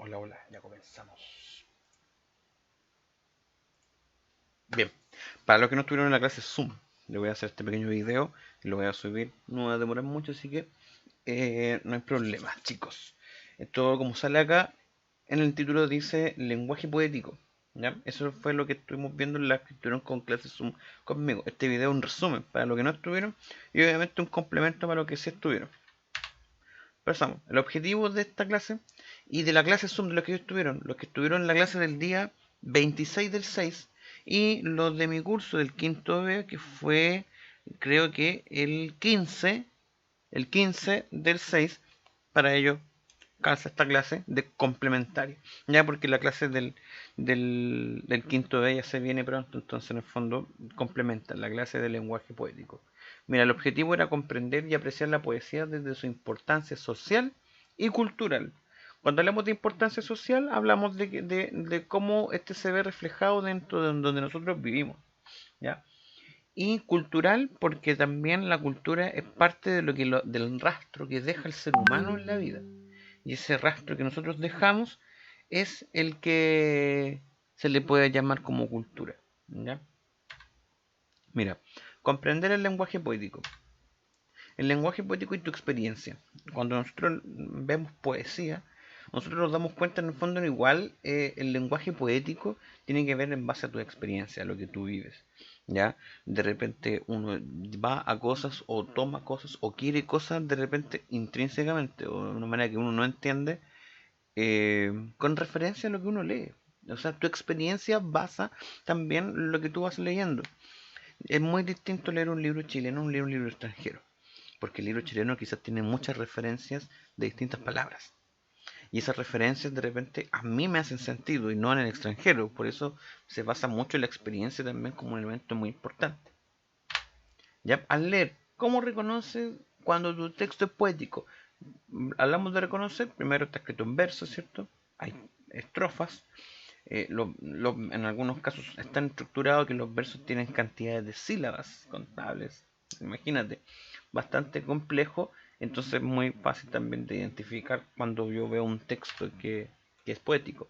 Hola, hola, ya comenzamos. Bien, para los que no estuvieron en la clase Zoom, le voy a hacer este pequeño video y lo voy a subir. No va a demorar mucho, así que no hay problema, chicos. Esto, como sale acá, en el título dice lenguaje poético. ¿Ya? Eso fue lo que estuvimos viendo en las que estuvieron con clase Zoom conmigo. Este video es un resumen para los que no estuvieron y obviamente un complemento para los que sí estuvieron. Pasamos. El objetivo de esta clase y de la clase Zoom de los que estuvieron en la clase del día 26 del 6 y los de mi curso del quinto B, que fue creo que el 15 del 6, para ello calza esta clase de complementaria. Ya porque la clase del quinto B ya se viene pronto, entonces en el fondo complementa la clase de lenguaje poético. Mira, el objetivo era comprender y apreciar la poesía desde su importancia social y cultural. Cuando hablamos de importancia social, hablamos de cómo este se ve reflejado dentro de donde nosotros vivimos. ¿Ya? Y cultural, porque también la cultura es parte de del rastro que deja el ser humano en la vida. Y ese rastro que nosotros dejamos es el que se le puede llamar como cultura. ¿Ya? Mira, comprender el lenguaje poético. El lenguaje poético y tu experiencia. Cuando nosotros vemos poesía, nosotros nos damos cuenta en el fondo igual el lenguaje poético tiene que ver en base a tu experiencia, a lo que tú vives. ¿Ya? De repente uno va a cosas o toma cosas o quiere cosas de repente intrínsecamente o de una manera que uno no entiende con referencia a lo que uno lee. O sea, tu experiencia basa también lo que tú vas leyendo. Es muy distinto leer un libro chileno a un libro extranjero, porque el libro chileno quizás tiene muchas referencias de distintas palabras. Y esas referencias de repente a mí me hacen sentido y no en el extranjero. Por eso se basa mucho en la experiencia también como un elemento muy importante. ¿Ya? Al leer, ¿cómo reconoces cuando tu texto es poético? Hablamos de reconocer, primero está escrito en verso, ¿cierto? Hay estrofas. En algunos casos están estructurados que los versos tienen cantidades de sílabas contables. Imagínate, bastante complejo, entonces es muy fácil también de identificar cuando yo veo un texto que es poético.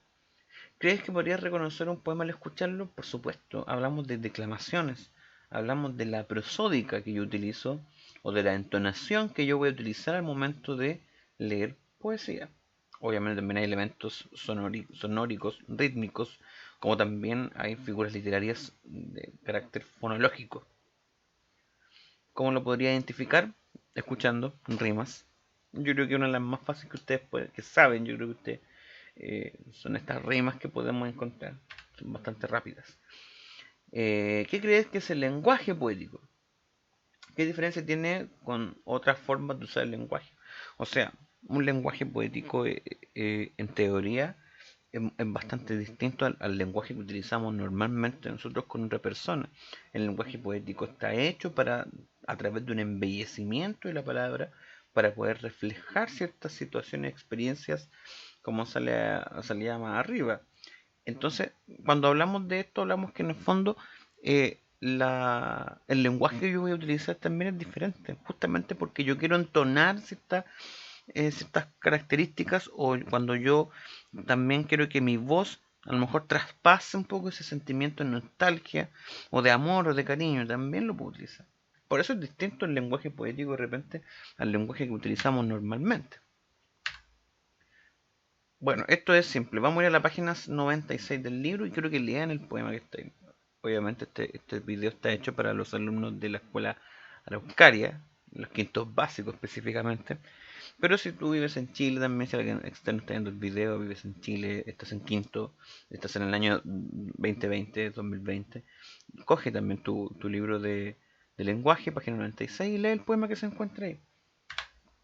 ¿Crees que podrías reconocer un poema al escucharlo? Por supuesto, hablamos de declamaciones, hablamos de la prosódica que yo utilizo o de la entonación que yo voy a utilizar al momento de leer poesía. Obviamente también hay elementos sonóricos, rítmicos, como también hay figuras literarias de carácter fonológico. ¿Cómo lo podría identificar? Escuchando rimas. Yo creo que una de las más fáciles que ustedes que saben, yo creo que ustedes son estas rimas que podemos encontrar. Son bastante rápidas. ¿Qué crees que es el lenguaje poético? ¿Qué diferencia tiene con otras formas de usar el lenguaje? O sea, un lenguaje poético en teoría es bastante distinto al lenguaje que utilizamos normalmente nosotros con otra persona. El lenguaje poético está hecho para, a través de un embellecimiento de la palabra, para poder reflejar ciertas situaciones, experiencias, como salía más arriba. Entonces, cuando hablamos de esto, hablamos que en el fondo el lenguaje que yo voy a utilizar también es diferente, justamente porque yo quiero entonar ciertas características o cuando yo también quiero que mi voz a lo mejor traspase un poco ese sentimiento de nostalgia o de amor o de cariño, también lo puedo utilizar. Por eso es distinto el lenguaje poético de repente al lenguaje que utilizamos normalmente. Bueno, esto es simple. Vamos a ir a la página 96 del libro y quiero que lean el poema que está ahí. Obviamente este video está hecho para los alumnos de la escuela Araucaria, los quintos básicos específicamente. Pero si tú vives en Chile también, si alguien externo está viendo el video, vives en Chile, estás en quinto, estás en el año 2020, 2020, coge también tu libro de lenguaje, página 96, y lee el poema que se encuentra ahí.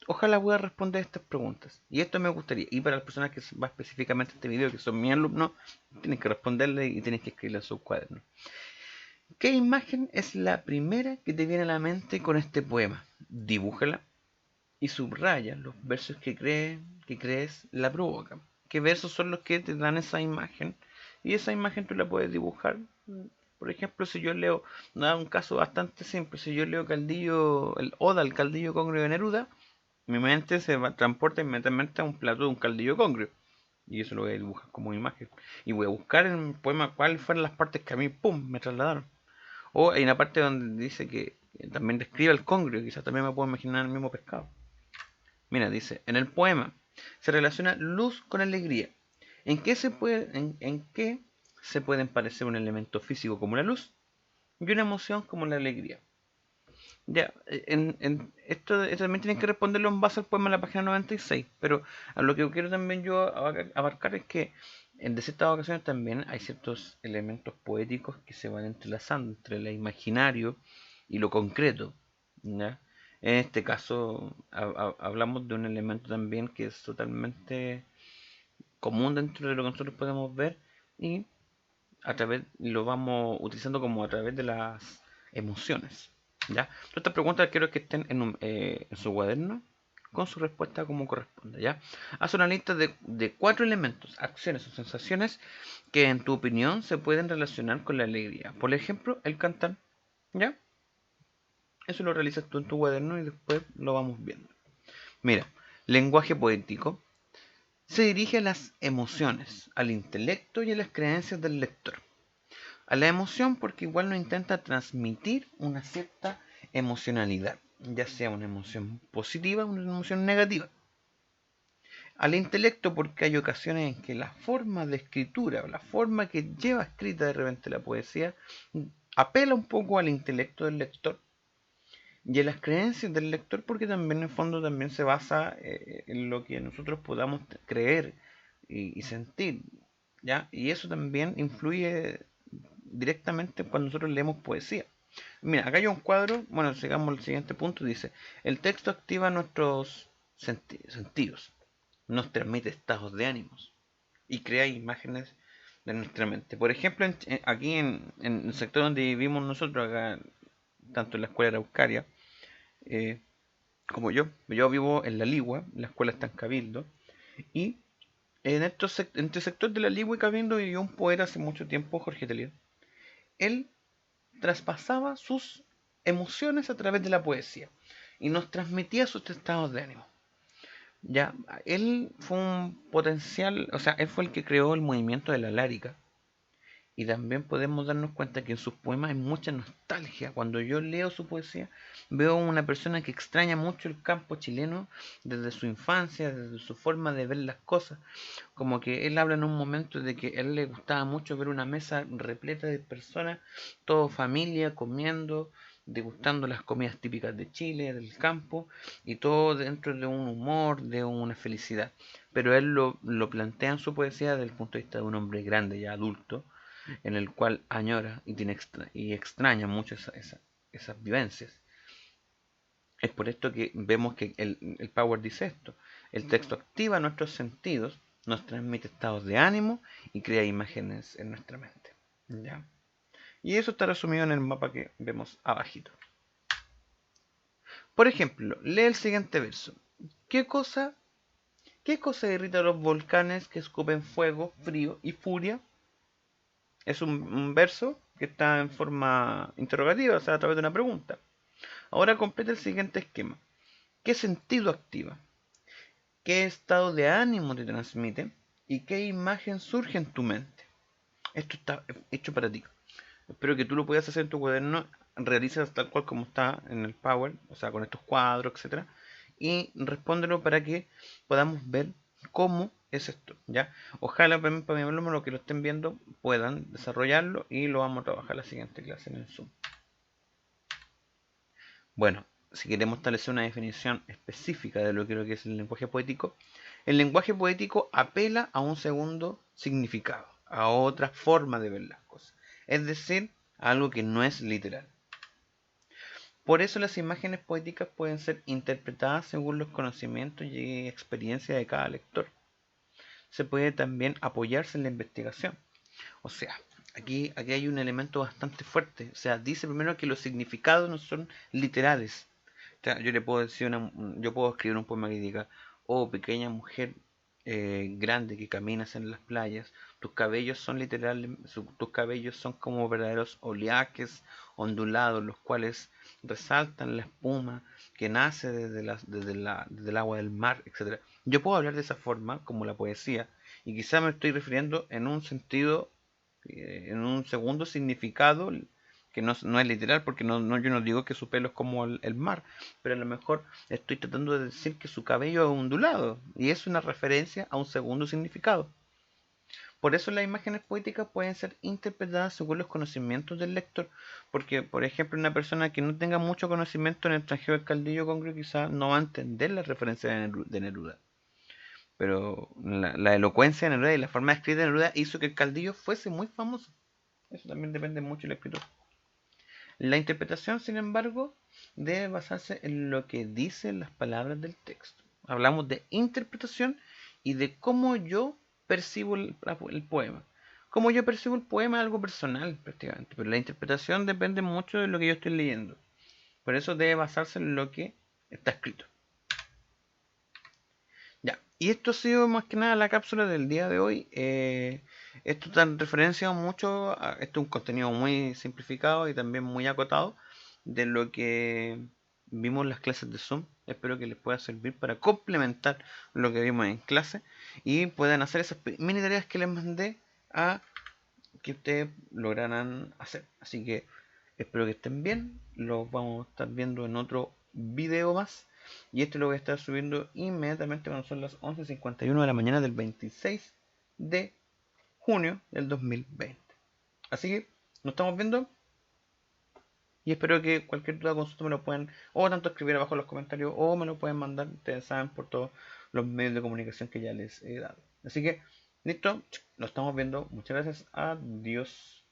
Ojalá pueda responder estas preguntas. Y esto me gustaría. Y para las personas que va específicamente a este video, que son mis alumnos, tienen que responderle y tienen que escribirle en sus cuadernos. ¿Qué imagen es la primera que te viene a la mente con este poema? Dibújala y subraya los versos que crees la provocan. ¿Qué versos son los que te dan esa imagen? Y esa imagen tú la puedes dibujar. Por ejemplo, si yo leo, un caso bastante simple, si yo leo Caldillo, el Oda al Caldillo Congreo de Neruda, mi mente transporta inmediatamente a un plato de un caldillo congrio. Y eso lo voy a dibujar como imagen. Y voy a buscar en el poema cuáles fueron las partes que a mí, ¡pum!, me trasladaron. O hay una parte donde dice que también describe el congrio, quizás también me puedo imaginar el mismo pescado. Mira, dice, en el poema se relaciona luz con alegría. ¿En qué se pueden parecer un elemento físico como la luz y una emoción como la alegría? Ya, esto también tienes que responderlo en base al poema de la página 96, pero a lo que quiero también yo abarcar es que en de ciertas ocasiones también hay ciertos elementos poéticos que se van entrelazando entre lo imaginario y lo concreto, ¿ya? En este caso hablamos de un elemento también que es totalmente común dentro de lo que nosotros podemos ver y lo vamos utilizando como a través de las emociones. ¿Ya? Todas estas preguntas quiero que estén en su cuaderno con su respuesta como corresponde. ¿Ya? Haz una lista de 4 elementos, acciones o sensaciones que en tu opinión se pueden relacionar con la alegría. Por ejemplo, el cantar. ¿Ya? Eso lo realizas tú en tu cuaderno y después lo vamos viendo. Mira, lenguaje poético se dirige a las emociones, al intelecto y a las creencias del lector. A la emoción porque igual nos intenta transmitir una cierta emocionalidad, ya sea una emoción positiva o una emoción negativa. Al intelecto porque hay ocasiones en que la forma de escritura o la forma que lleva escrita de repente la poesía apela un poco al intelecto del lector y a las creencias del lector porque también en el fondo también se basa en lo que nosotros podamos creer y sentir, ¿ya? Y eso también influye directamente cuando nosotros leemos poesía. Mira, acá hay un cuadro, bueno, sigamos al siguiente punto, dice, el texto activa nuestros sentidos, nos transmite estados de ánimos y crea imágenes de nuestra mente. Por ejemplo, aquí en el sector donde vivimos nosotros, acá, tanto en la escuela de Araucaria, eh, como yo vivo en La Ligua, la escuela está en Cabildo, y entre el sector de La Ligua y Cabildo vivió un poeta hace mucho tiempo, Jorge Telier. Él traspasaba sus emociones a través de la poesía y nos transmitía sus estados de ánimo. Ya, él fue un potencial, o sea, él fue el que creó el movimiento de la lárica. Y también podemos darnos cuenta que en sus poemas hay mucha nostalgia. Cuando yo leo su poesía, veo una persona que extraña mucho el campo chileno desde su infancia, desde su forma de ver las cosas. Como que él habla en un momento de que a él le gustaba mucho ver una mesa repleta de personas, todo familia, comiendo, degustando las comidas típicas de Chile, del campo, y todo dentro de un humor, de una felicidad. Pero él lo plantea en su poesía desde el punto de vista de un hombre grande, ya adulto, en el cual añora y extraña mucho esas vivencias. Es por esto que vemos que el Power dice esto. El texto activa nuestros sentidos, nos transmite estados de ánimo y crea imágenes en nuestra mente. ¿Ya? Y eso está resumido en el mapa que vemos abajito. Por ejemplo, lee el siguiente verso. ¿Qué cosa, qué cosa irrita a los volcanes que escupen fuego, frío y furia? Es un verso que está en forma interrogativa, o sea, a través de una pregunta. Ahora completa el siguiente esquema. ¿Qué sentido activa? ¿Qué estado de ánimo te transmite? ¿Y qué imagen surge en tu mente? Esto está hecho para ti. Espero que tú lo puedas hacer en tu cuaderno, realizas tal cual como está en el Power, o sea, con estos cuadros, etcétera, y respóndelo para que podamos ver cómo es esto, ¿ya? Ojalá para mi alumno, los que lo estén viendo, puedan desarrollarlo y lo vamos a trabajar la siguiente clase en el Zoom. Bueno, si queremos establecer una definición específica de lo que es el lenguaje poético apela a un segundo significado, a otra forma de ver las cosas, es decir, a algo que no es literal. Por eso las imágenes poéticas pueden ser interpretadas según los conocimientos y experiencias de cada lector. Se puede también apoyarse en la investigación. O sea, aquí hay un elemento bastante fuerte. O sea, dice primero que los significados no son literales. O sea, yo le puedo decir yo puedo escribir un poema que diga, oh pequeña mujer grande que caminas en las playas, tus cabellos son literales, tus cabellos son como verdaderos oleajes ondulados, los cuales resaltan la espuma que nace desde el agua del mar, etcétera. Yo puedo hablar de esa forma, como la poesía, y quizá me estoy refiriendo en un sentido, en un segundo significado, que no es literal, porque yo no digo que su pelo es como el mar, pero a lo mejor estoy tratando de decir que su cabello es ondulado, y es una referencia a un segundo significado. Por eso las imágenes poéticas pueden ser interpretadas según los conocimientos del lector, porque por ejemplo una persona que no tenga mucho conocimiento en el extranjero del Caldillo Congrio quizás no va a entender la referencia de Neruda. Pero la elocuencia de Neruda y la forma de escribir de Neruda hizo que el Caldillo fuese muy famoso. Eso también depende mucho del escritor. La interpretación, sin embargo, debe basarse en lo que dicen las palabras del texto. Hablamos de interpretación y de cómo yo percibo el poema. Cómo yo percibo el poema es algo personal prácticamente, pero la interpretación depende mucho de lo que yo estoy leyendo. Por eso debe basarse en lo que está escrito. Ya, y esto ha sido más que nada la cápsula del día de hoy. Esto está en referencia mucho, esto es un contenido muy simplificado y también muy acotado de lo que vimos en las clases de Zoom. Espero que les pueda servir para complementar lo que vimos en clase y puedan hacer esas mini tareas que les mandé a que ustedes lograrán hacer. Así que espero que estén bien. Los vamos a estar viendo en otro video más. Y este lo voy a estar subiendo inmediatamente cuando son las 11:51 de la mañana del 26 de junio del 2020. Así que nos estamos viendo. Y espero que cualquier duda o consulta me lo puedan o tanto escribir abajo en los comentarios o me lo pueden mandar, ustedes saben, por todos los medios de comunicación que ya les he dado. Así que, listo, nos estamos viendo. Muchas gracias. Adiós.